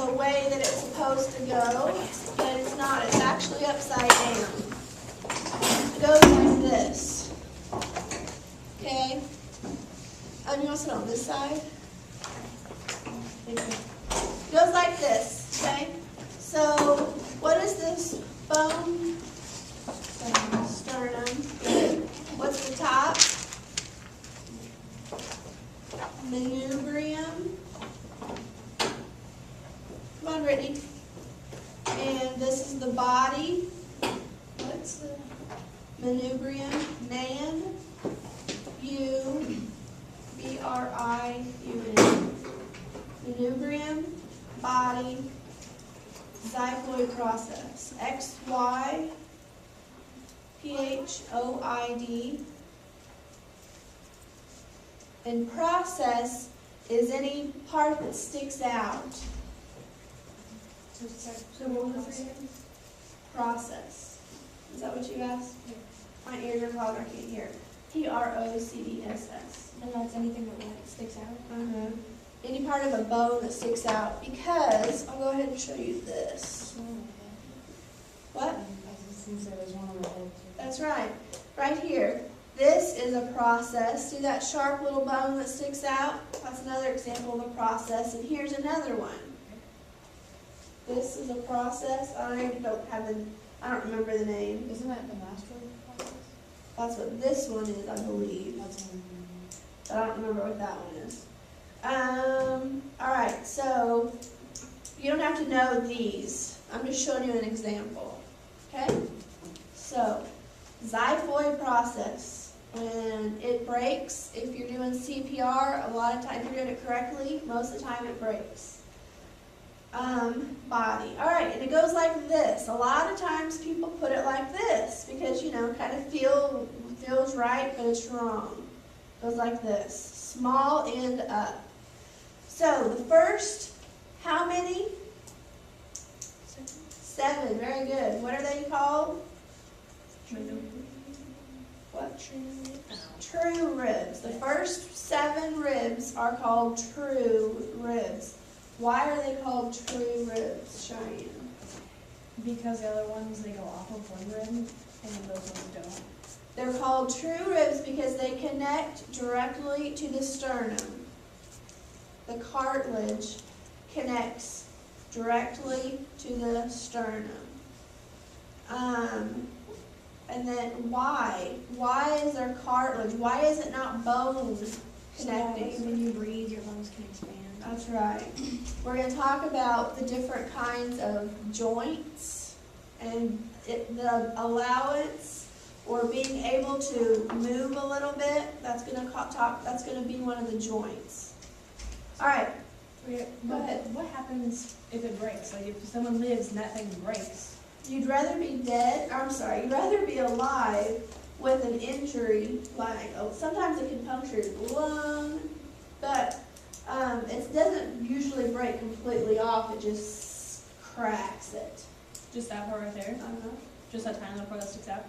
the way that it's supposed to go, but it's not. It's actually upside down. It goes like this. Okay? You want to sit on this side? It goes like this, okay? So, what is this bone? Sternum. What's the top? Manubrium. Come on, Brittany. And this is the body. What's the manubrium? Briun. Manubrium, body, xiphoid process. XYPHOID. And process is any part that sticks out. Process. Is that what you asked? My ears are clogged, I can't hear. PROCESS. And that's anything that sticks out? Any part of a bone that sticks out, because I'll go ahead and show you this. What? Since there was one on the head. That's right. Right here. This is a process. See that sharp little bone that sticks out? That's another example of a process. And here's another one. This is a process. I don't remember the name. Isn't that the nostril process? That's what this one is, I believe. But I don't remember what that one is. Alright, so you don't have to know these. I'm just showing you an example. Okay? So, xiphoid process. When it breaks, if you're doing CPR, a lot of times, if you're doing it correctly, most of the time it breaks. Body. Alright, and it goes like this. A lot of times people put it like this because, kind of feels right, but it's wrong. It goes like this. Small end up. So, the first, how many? 7. Very good. What are they called? What? True ribs. The first 7 ribs are called true ribs. Why are they called true ribs, Cheyenne? Because the other ones, they go off of one rib, and then those ones don't. They're called true ribs because they connect directly to the sternum. The cartilage connects directly to the sternum. And then why? Why is there cartilage? Why is it not bone connecting? So when you breathe, your lungs can expand. That's right. We're going to talk about the different kinds of joints and the allowance or being able to move a little bit. That's going to be one of the joints. All right. Go ahead. What happens if it breaks? Like if someone lives and that thing breaks? You'd rather be dead. You'd rather be alive with an injury like sometimes it can puncture your lung, but it doesn't usually break completely off. It just cracks it. Just that part right there? Just that tiny little part that sticks out?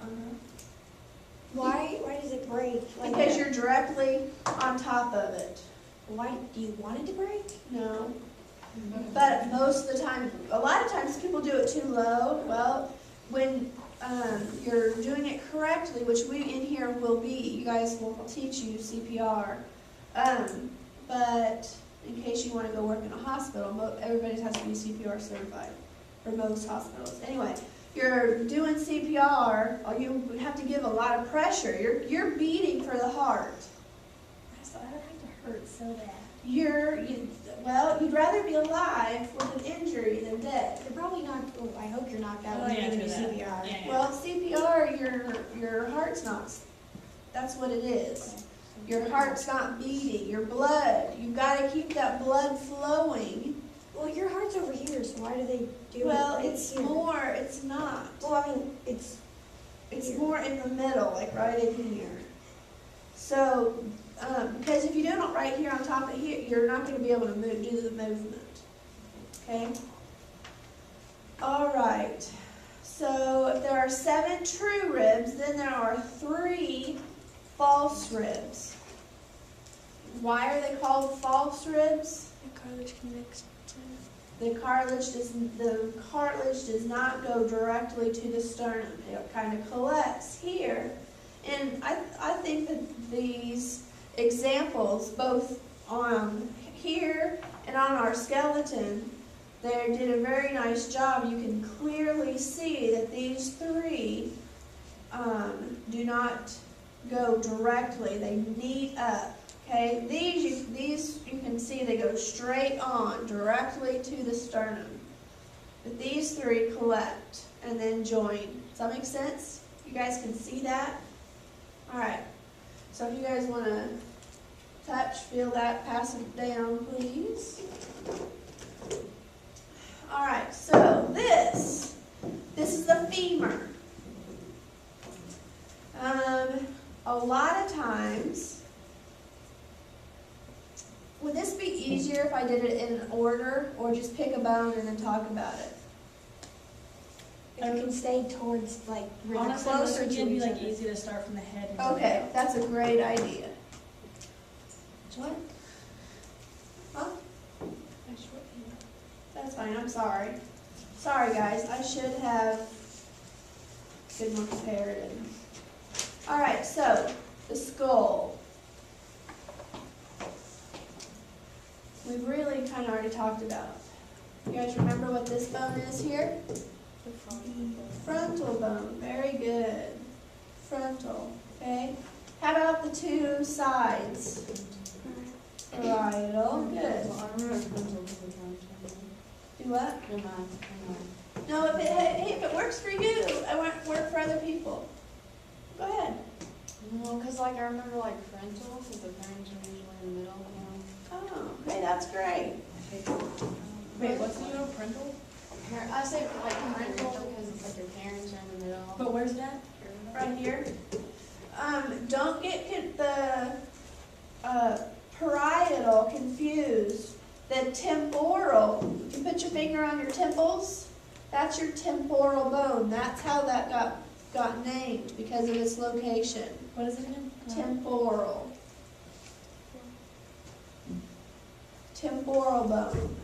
Why does it break? Because you're directly on top of it. Why do you want it to break? No. But most of the time, a lot of times people do it too low. Well, when you're doing it correctly, which we in here will be, you guys will teach you CPR. But in case you want to go work in a hospital, everybody has to be CPR certified for most hospitals. Anyway, you're doing CPR, you have to give a lot of pressure. You're beating for the heart. So that would have to hurt so bad. You'd rather be alive with an injury than dead. You're probably not. Oh, I hope you're knocked out Oh, when yeah, you're doing true that. CPR. Yeah. Well, CPR, your heart's not. That's what it is. Your heart's not beating. Your blood. You've got to keep that blood flowing. Well, your heart's over here, so why do they do Well, it right it's here? more. It's not. Well, I mean, it's It's here. more in the middle, like right in here. So, because if you do it right here on top of here, you're not going to be able to do the movement. Okay? All right. So, if there are 7 true ribs, then there are 3 false ribs. Why are they called false ribs? The cartilage connects to. the cartilage does not go directly to the sternum. It kind of collects here. And I think that these examples, both on here and on our skeleton, they did a very nice job. You can clearly see that these three do not go directly. They meet up. Okay, these you can see they go straight on, directly to the sternum. But these three collect and then join. Does that make sense? You guys can see that? All right. So if you guys want to touch, feel that, pass it down, please. All right, so this is the femur. A lot of times, would this be easier if I did it in order, or just pick a bone and then talk about it? If you can stay towards, like, really Honestly, closer it to would be each like other. easy to start from the head. and Okay, that's a great idea. What? Huh? That's fine, I'm sorry. Sorry, guys, I should have been more prepared. All right, so the skull. We've really kind of already talked about. You guys remember what this bone is here? Frontal bone, very good. Frontal, okay? How about the two sides? Parietal, good. Do what? No, if it works for you, I want it to work for other people. Go ahead. No, because like I remember like frontal, because the parents are usually in the middle, you know. Oh, okay, that's great. Wait, what's the middle? Parental? I say like parental because it's like your parents are in the middle. But where's that? Right here. Don't get the parietal confused. The temporal, you put your finger on your temples, that's your temporal bone. That's how that got named, because of its location. What is it again? Temporal. Temporal bone.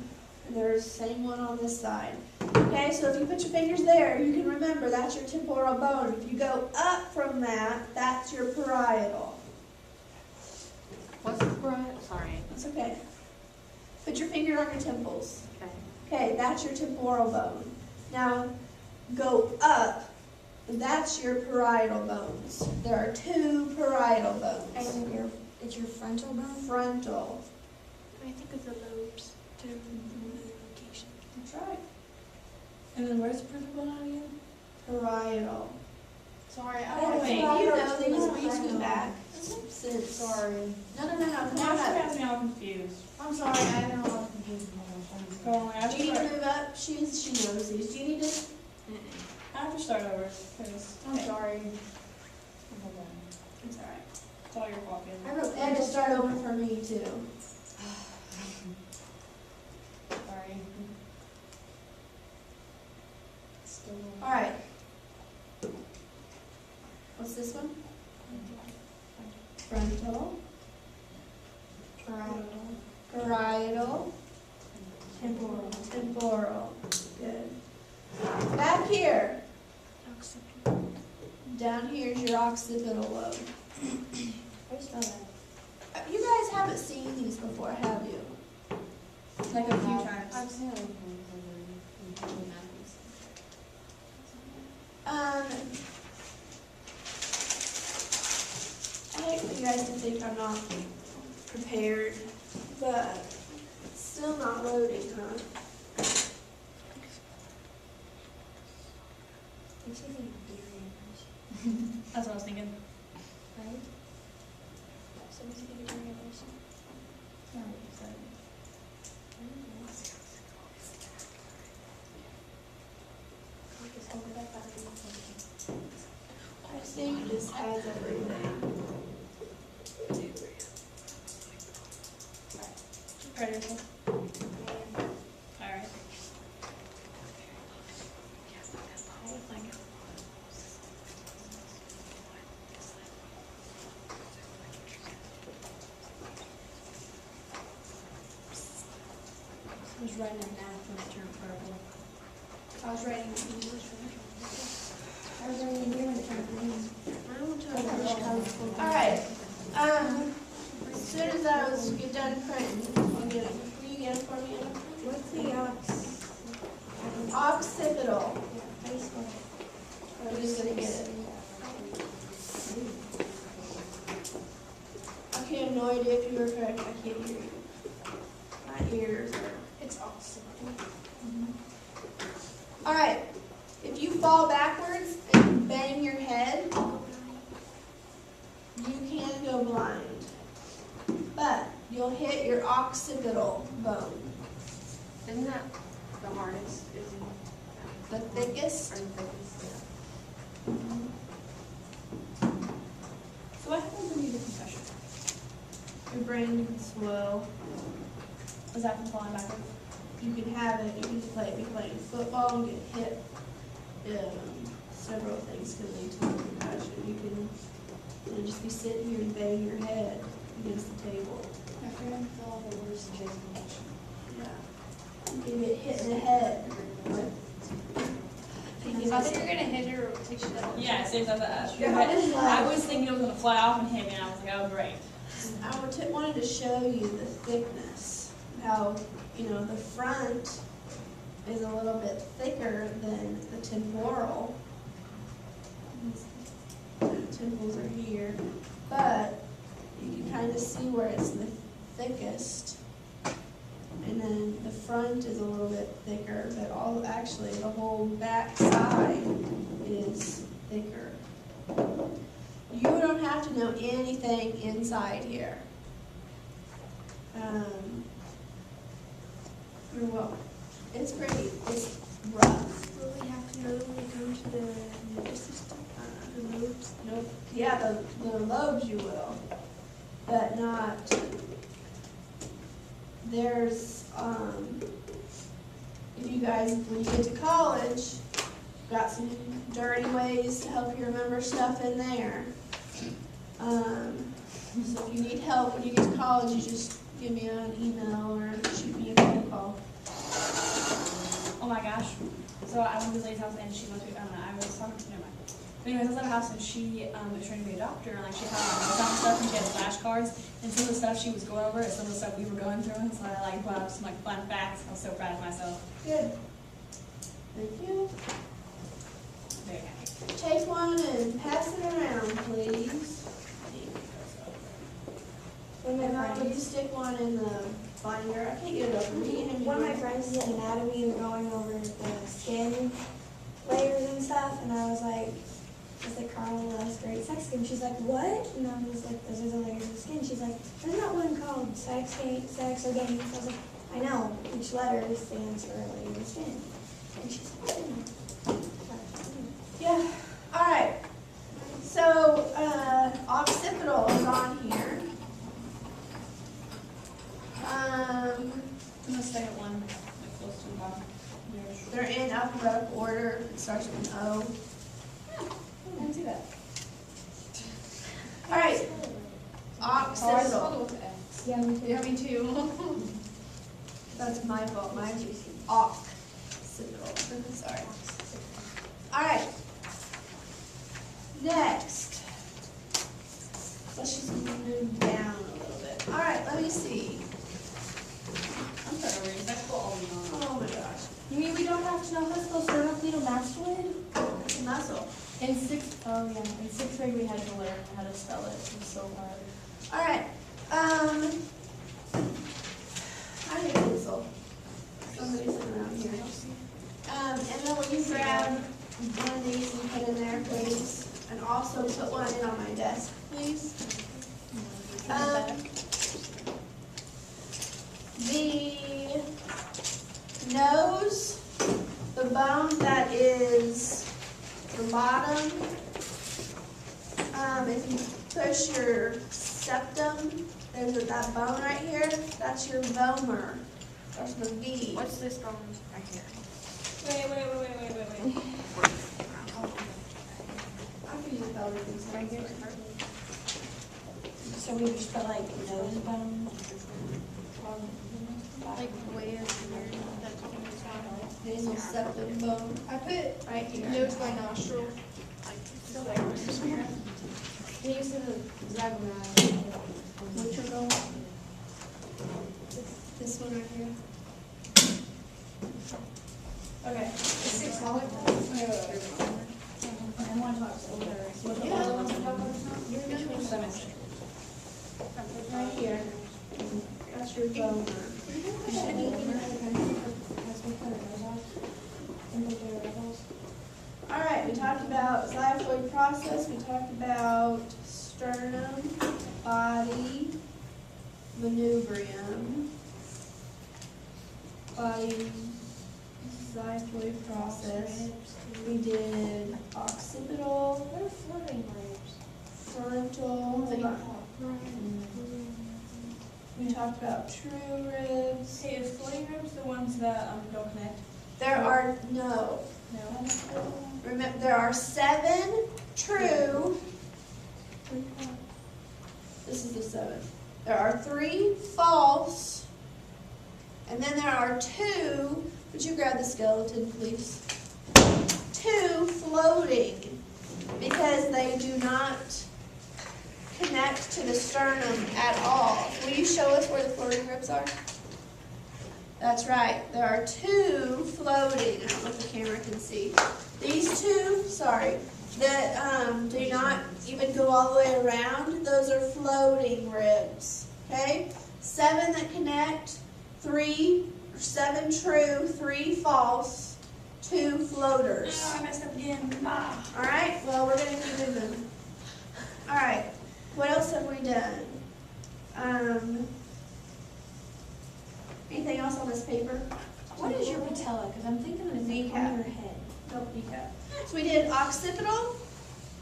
And there's the same one on this side. Okay, so if you put your fingers there, you can remember that's your temporal bone. If you go up from that, that's your parietal. What's the parietal? Sorry. That's okay. Put your finger on your temples. Okay. Okay, that's your temporal bone. Now, go up. That's your parietal bones. There are two parietal bones. And it's your frontal bone? Frontal. I think of the lobes to location. That's right. And then where's the parental bone out again? Parietal. Sorry, I Oh, don't wait, know. you know these. Parietal. We scoot back. Since. Sorry. No. Now she has me all confused. I'm sorry, I don't know how to confuse Go on, I have Do to you need to start, move up? She knows these. Do you need to? I have to start over, because I'm sorry. It's all right. it's all your fault, I Bailey. wrote They had to start over for me too. Sorry. Still. All right. What's this one? Frontal. Parietal. temporal. Temporal. Good. Back here. Down here is your occipital lobe. How do you spell that? You guys haven't seen these before, have you? Like a few times. I've seen other things over in Matthews. I hate for you guys to think I'm not prepared, but it's still not loading, huh? It's even deer That's what I was thinking. right? So we can do it also. I don't know what you said. I think this has everything. Ready? Alright. I was writing a math when it turned purple. I was writing English. I was already here when it turned green. I don't Like a know. colorful. All right. As soon as I was get done printing, I'll get it. Will you get it for me? Anna? What's the ox? Occipital. Facebook. I'm just gonna get it. I have no idea if you were correct. I can't hear you. My ears are. It's awesome. All right. If you fall backwards and bang your head, you can go blind. But you'll hit your occipital bone, Isn't that the hardest? the thickest. Or the thickest? So what happens when you do concussion? Your brain can swell. Is that from falling backwards? You can have it. You can be playing football and get hit. Several things can lead to a concussion. You can just be sitting here and bang your head against the table. My friend fell off a horse and she has a concussion. Yeah. You can get hit in the head. I think you're gonna hit her or take you down. Yeah, it seems like that. Your head is I like, was thinking it was gonna fly off and hit me, and I was like, oh great. wanted to show you the thickness. How, the front is a little bit thicker than the temporal. The temples are here, but you can kind of see where it's the thickest. And then the front is a little bit thicker, but actually the whole back side is thicker. You don't have to know anything inside here. You're welcome. It's pretty, it's rough. Will we have to know when we come to the nervous system? The lobes? Nope. Yeah, the lobes you will, but not, there's, if you guys, when you get to college, got some dirty ways to help you remember stuff in there. So if you need help when you get to college, you just give me an email or shoot me a phone call. Oh my gosh. So I went to this lady's house and she went to, I was talking to, never mind. But anyways, I was at her house and she was trying to be a doctor, and like she had some stuff and she had flashcards, and some of the stuff she was going over is some of the stuff we were going through, and so I like brought up some like fun facts. I was so proud of myself. Good. Thank you. Very happy. Take one and pass it around, please. One of my You friends, stick one in the binder. I can't get it open. You can hand me one of my one. friends is in anatomy and going over the skin layers and stuff, and I was like, Carl, that's great sex skin. She's like, what? And I was like, those are the layers of skin. She's like, there's not one called sex or game. I was like, I know, each letter stands for a layer of skin. And she's like, Yeah. All right. So occipital is on here. I'm gonna stay at one, like close to the bottom. They're in alphabetical order. It starts with an O. I didn't see that. All right. Occipital. yeah, me too. Yeah, me too. That's my fault. Mine's occipital. Sorry. All right. Next. Let's just move down a little bit. All right. Let me see. I'm sorry, we're in that's all we know. Oh my gosh. You mean we don't have to know how to spell sternocleidomastoid? It's a muscle. In sixth grade we had to learn how to spell it. It was so hard. All right. I need a pencil. Somebody's around here. And then will you grab one of these and put in there, please? And also put one in on my desk, please. The nose, the bone that is the bottom, if you push your septum, there's that bone right here, that's your vomer. That's the V. What's this bone right here? Wait. I can use everything right here. So we just put like nose bone. Like way over here. That's what I'm Nasal septum bone. I put Right here. nose by nostril. Can you see the zygomatic? Which one? This one right here. Okay. Six solid. Okay, wait. I want to talk over there. What the other ones are talking about? Which one's semester? Right here. That's your bone. All right, we talked about xiphoid process, we talked about sternum, body, manubrium, body, xiphoid process. We did occipital, What are floating ribs? frontal, we talked about true ribs. Hey, is floating ribs the ones that don't connect? There are, no, No. remember, there are 7 true. This is the 7th. There are 3 false. And then there are 2, would you grab the skeleton, please? 2 floating, because they do not connect to the sternum at all. Will you show us where the floating ribs are? That's right. There are 2 floating. I don't know if the camera can see. These 2, sorry, that do not even go all the way around. Those are floating ribs. Okay? 7 that connect, 7 true, 3 false, 2 floaters. Oh, I messed up again. Ah. All right. Well, we're gonna keep moving. All right. What else have we done? Anything else on this paper? What is your patella? Because I'm thinking it's like Kneecap. on your head. Nope, kneecap. So we did occipital,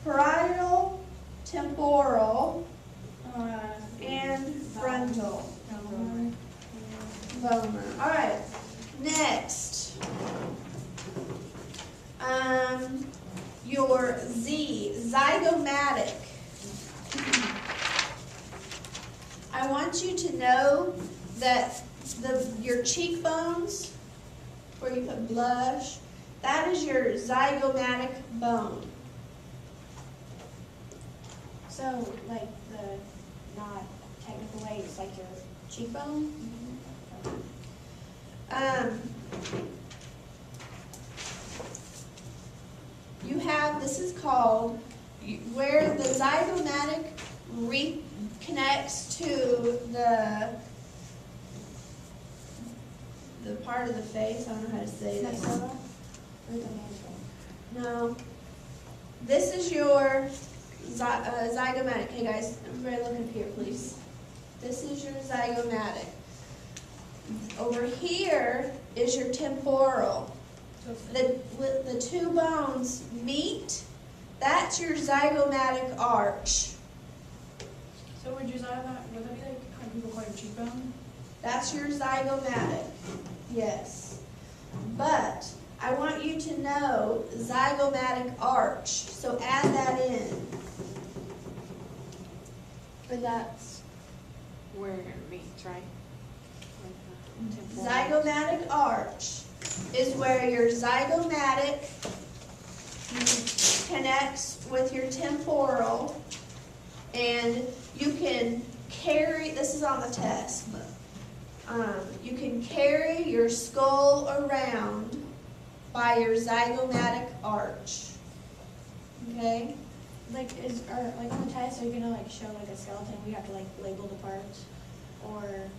parietal, temporal, and frontal. Vomer. All right. Next, your zygomatic. I want you to know that your cheekbones, where you put blush, that is your zygomatic bone. So, like the not technical way, it's like your cheekbone? You have, this is called, where the zygomatic connects to the part of the face, I don't know how to say this. Or the mandible? No. This is your zygomatic. Hey guys, everybody look up here, please. This is your zygomatic. Over here is your temporal. The 2 bones meet. That's your zygomatic arch. So would that be like how people call your cheekbone? That's your zygomatic. Yes. But I want you to know zygomatic arch. So add that in. But that's where it meets, right? Zygomatic arch is where your zygomatic connects with your temporal, and you can carry, this is on the test, but you can carry your skull around by your zygomatic arch. Okay? Like on the test, are you gonna like show like a skeleton? We have to like label the parts, or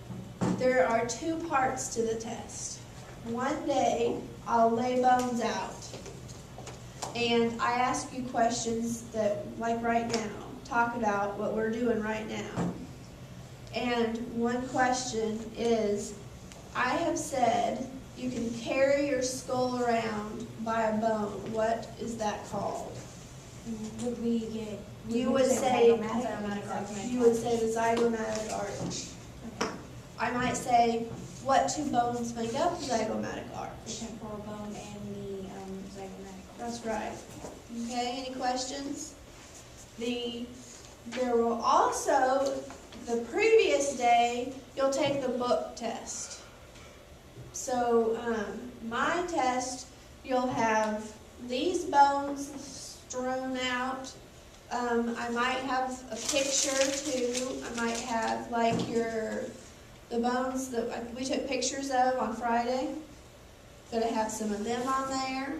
There are 2 parts to the test. One day, I'll lay bones out, and I ask you questions that, like right now, talk about what we're doing right now. And one question is, I have said you can carry your skull around by a bone. What is that called? would we get? You would say zygomatic arch. You would say the zygomatic arch. I might say, what 2 bones make up the zygomatic The arch? temporal bone and the zygomatic. That's right. Okay, any questions? There will also, the previous day, you'll take the book test. So my test test, you'll have these bones strewn out. I might have a picture too. I might have like the bones that we took pictures of on Friday. Gonna have some of them on there.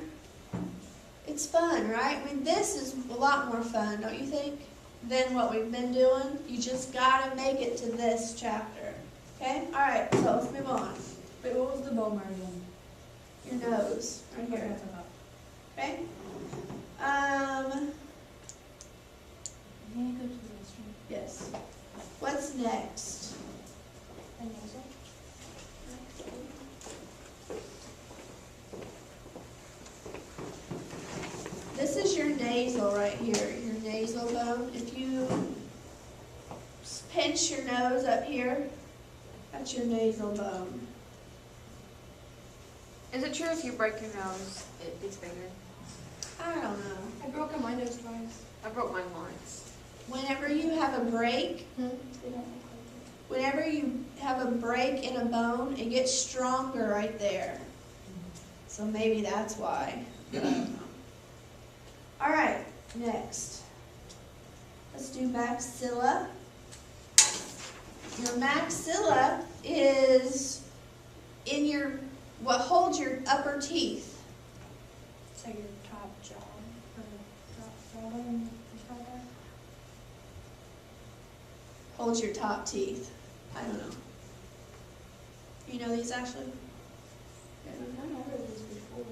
It's fun, right? I mean, this is a lot more fun, don't you think, than what we've been doing? You just gotta make it to this chapter. Okay? All right, so let's move on. Wait, what was the bone mark again? Your nose, right Okay, here. that's what I Okay? thought. Can you go to the restroom? Yes. What's next? And nasal? This is your nasal right here, your nasal bone. If you pinch your nose up here, that's your nasal bone. Is it true if you break your nose, it gets bigger? I don't know. I broke my nose twice. I broke mine once. Whenever you have a break, whenever you have a break in a bone, it gets stronger right there. So maybe that's why. I don't know. All right, next. Let's do maxilla. Your maxilla is in what holds your upper teeth. So your top jaw, or top jawbone, is right there? Holds your top teeth. I don't know. You know these, Ashley? I've never heard of this before.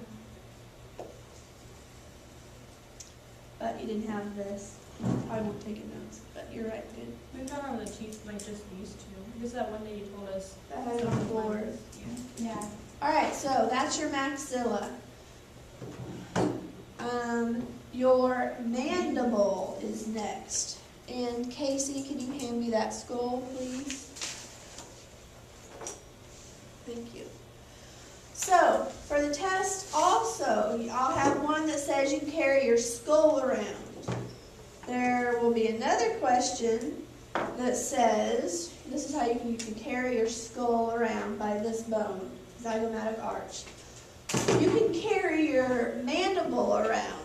But you didn't have this. Probably won't take notes, but you're right, good. We found out the teeth, like, just these two. Because that one day you told us. That has on the floor. Yeah. All right, so that's your maxilla. Your mandible is next. And Casey, can you hand me that skull, please? Thank you. So, for the test also, I'll have one that says you carry your skull around. There will be another question that says, this is how you can carry your skull around by this bone, zygomatic arch. You can carry your mandible around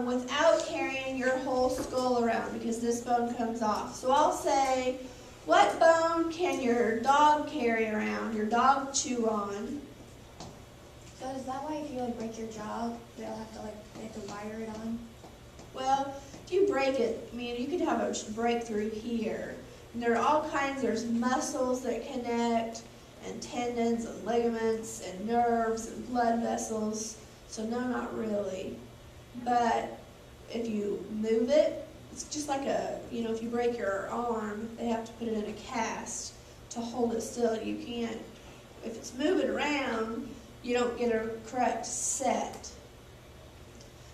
without carrying your whole skull around because this bone comes off. So I'll say, what bone can your dog carry around, your dog chew on? So is that why if you like break your jaw, they have to wire it on? Well, if you break it, I mean, you could have a breakthrough here. And there are all kinds, there's muscles that connect, and tendons, and ligaments, and nerves, and blood vessels. So no, not really. But if you move it, it's just like if you break your arm, they have to put it in a cast to hold it still. You can't, if it's moving around, you don't get a correct set.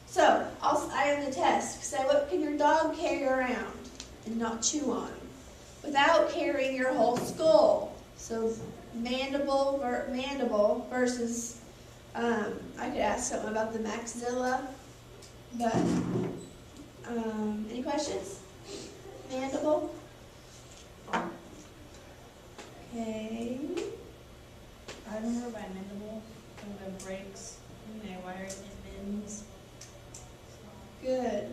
So, I have the test. Say, what can your dog carry around and not chew on without carrying your whole skull? So, mandible versus, I could ask something about the maxilla, but, any questions? Mandible? Okay. I remember by mandible, when it breaks, and they wire it in bends. Good.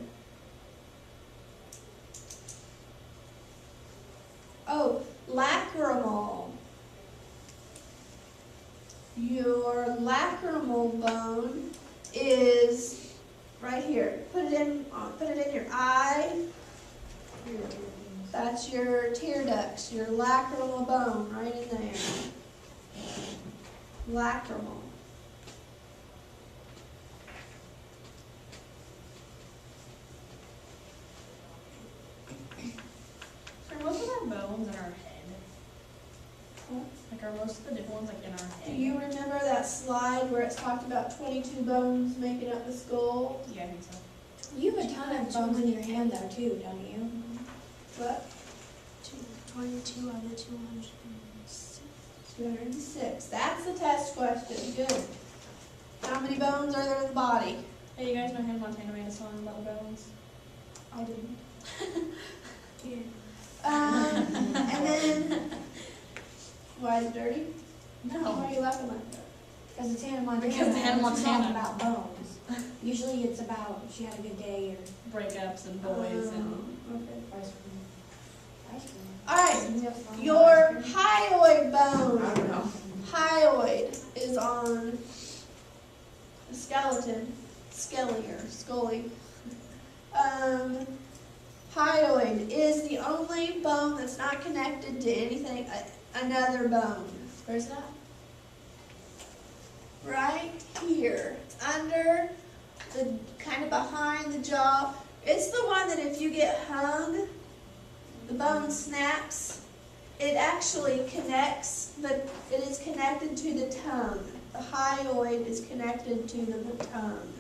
Oh, lacrimal. Your lacrimal bone is right here. Put it in your eye. That's your tear ducts, your lacrimal bone right in there. Lacrimal. Are most of our bones in our head? Like, are most of the different ones, like, in our Do head? you remember that slide where it's talked about 22 bones making up the skull? Yeah, I think so. You have a ton of bones in your hand though too, don't you? What? 22 out of 206. 206. That's the test question. Good. How many bones are there in the body? Hey, you guys know Hannah Montana made a song about the bones? I didn't. Yeah. And then, why is it dirty? No. Why are you laughing like that? Because it's Hannah Montana. Because Hannah and it's not Montana. about bones. Usually it's about she had a good day or. Breakups and boys and. Okay. Ice cream. All right, your hyoid bone. Hyoid is on the skeleton, scully. Hyoid is the only bone that's not connected to anything, another bone. Where's that? Right here, under the, kind of behind the jaw. It's the one that if you get hung, the bone snaps. It actually connects, it is connected to the tongue. The hyoid is connected to the tongue.